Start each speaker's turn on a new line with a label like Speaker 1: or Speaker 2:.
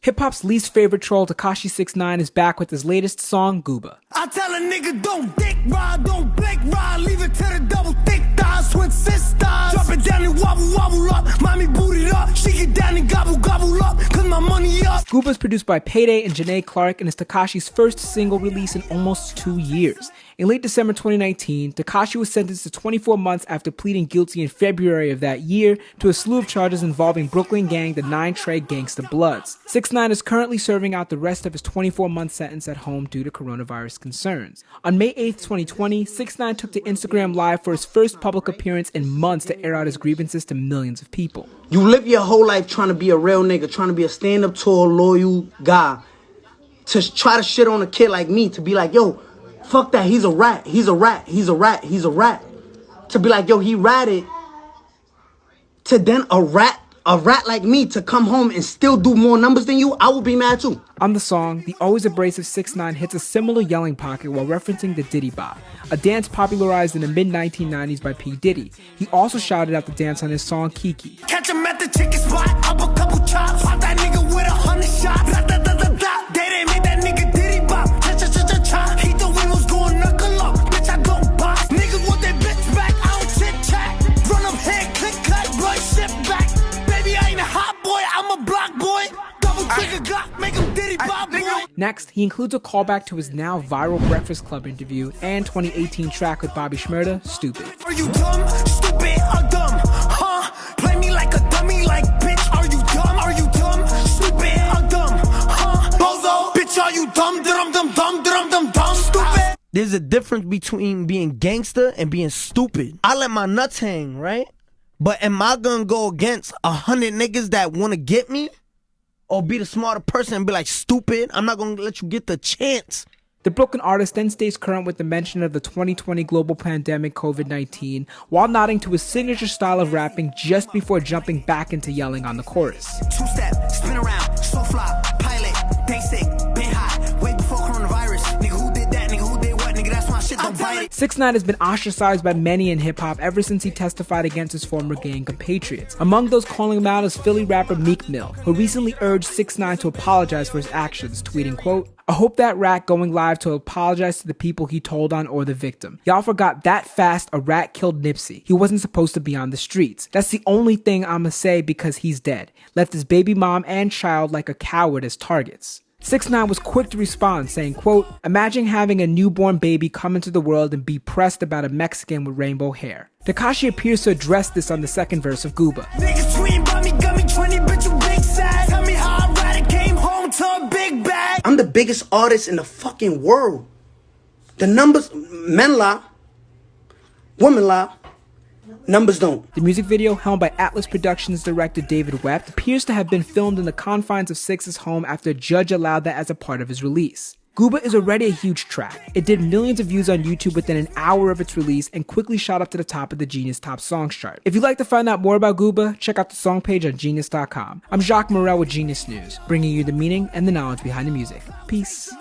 Speaker 1: Hip-hop's least favorite troll, Tekashi 6ix9ine, is back with his latest song, Gooba.
Speaker 2: I tell a nigga don't dick ride, don't blink ride, leave it to the double thick thighs, twin sisters. Drop it down and wobble, wobble up, mommy boot it up, she get down and gobble, gobble up, cause my money up.
Speaker 1: Gooba is produced by Payday and Janae Clark and is Tekashi's first single release in almost 2 years. In late December 2019, Tekashi was sentenced to 24 months after pleading guilty in February of that year to a slew of charges involving Brooklyn gang, the 9 Trey Gangsta Bloods. 6ix9ine is currently serving out the rest of his 24-month sentence at home due to coronavirus concerns. On May 8th, 2020, 6ix9ine took to Instagram Live for his first public appearance in months to air out his grievances to millions of people.
Speaker 3: You live your whole life trying to be a real nigga, trying to be a stand-up tall, loyal guy, to try to shit on a kid like me, to be like, yo, fuck that, he's a rat, he's a rat, he's a rat, he's a rat. To be like, yo, he ratted. To then a rat like me to come home and still do more numbers than you, I will be mad too.
Speaker 1: On the song, the always abrasive 6ix9ine hits a similar yelling pocket while referencing the Diddy Bop, a dance popularized in the mid-1990s by P. Diddy. He also shouted out the dance on his song Kiki.
Speaker 2: Catch him at the chicken spot, up a couple chops, pop that nigga with 100 shots. Da, da, da, da, da. They didn't make that nigga Diddy Bop. Cha cha cha cha cha. He thought we was going knuckle up. Bitch, I don't box. Niggas want their bitch back. I don't chit chat. Run up here, click clack, blood shit back. Baby, I ain't a hot boy, I'm a block boy. Double trigger Glock, make him Diddy Bop boy.
Speaker 1: Next, he includes a callback to his now viral Breakfast Club interview and 2018 track with Bobby Shmurda, Stupid.
Speaker 2: Are you dumb, stupid, or dumb? Huh? Play me like a dummy, like bitch. Are you dumb? Are you dumb, stupid, or dumb? Huh? Bozo, bitch, are you dumb, dum dum dum dum dum dum stupid?
Speaker 4: There's a difference between being gangster and being stupid. I let my nuts hang, right? But am I gonna go against 100 niggas that wanna get me? Or be the smarter person and be like, stupid, I'm not gonna let you get the chance.
Speaker 1: The Brooklyn artist then stays current with the mention of the 2020 global pandemic COVID-19 while nodding to his signature style of rapping just before jumping back into yelling on the chorus.
Speaker 2: Two-step, spin around, slow fly, pilot, basic, been hot, way before coronavirus. Nigga, who did that? Nigga, who did what? Nigga, that's my shit, don't bite it.
Speaker 1: 6ix9ine has been ostracized by many in hip-hop ever since he testified against his former gang compatriots. Among those calling him out is Philly rapper Meek Mill, who recently urged 6ix9ine to apologize for his actions, tweeting, quote, "I hope that rat going live to apologize to the people he told on or the victim. Y'all forgot that fast a rat killed Nipsey. He wasn't supposed to be on the streets. That's the only thing I'ma say because he's dead. Left his baby mom and child like a coward as targets." 6ix9ine was quick to respond, saying, quote, "Imagine having a newborn baby come into the world and be pressed about a Mexican with rainbow hair." Tekashi appears to address this on the second verse of Gooba.
Speaker 2: Niggas tweeting about me, got me 20, bitch, you big sad. Tell me how I ride it, came home to a big bag.
Speaker 3: I'm the biggest artist in the fucking world. The numbers, men lie, women lie, numbers don't.
Speaker 1: The music video, helmed by Atlas Productions director David Webb, appears to have been filmed in the confines of 6's home after a judge allowed that as a part of his release. Gooba is already a huge track. It did millions of views on YouTube within an hour of its release and quickly shot up to the top of the Genius Top Songs chart. If you'd like to find out more about Gooba, check out the song page on Genius.com. I'm Jacques Morel with Genius News, bringing you the meaning and the knowledge behind the music. Peace.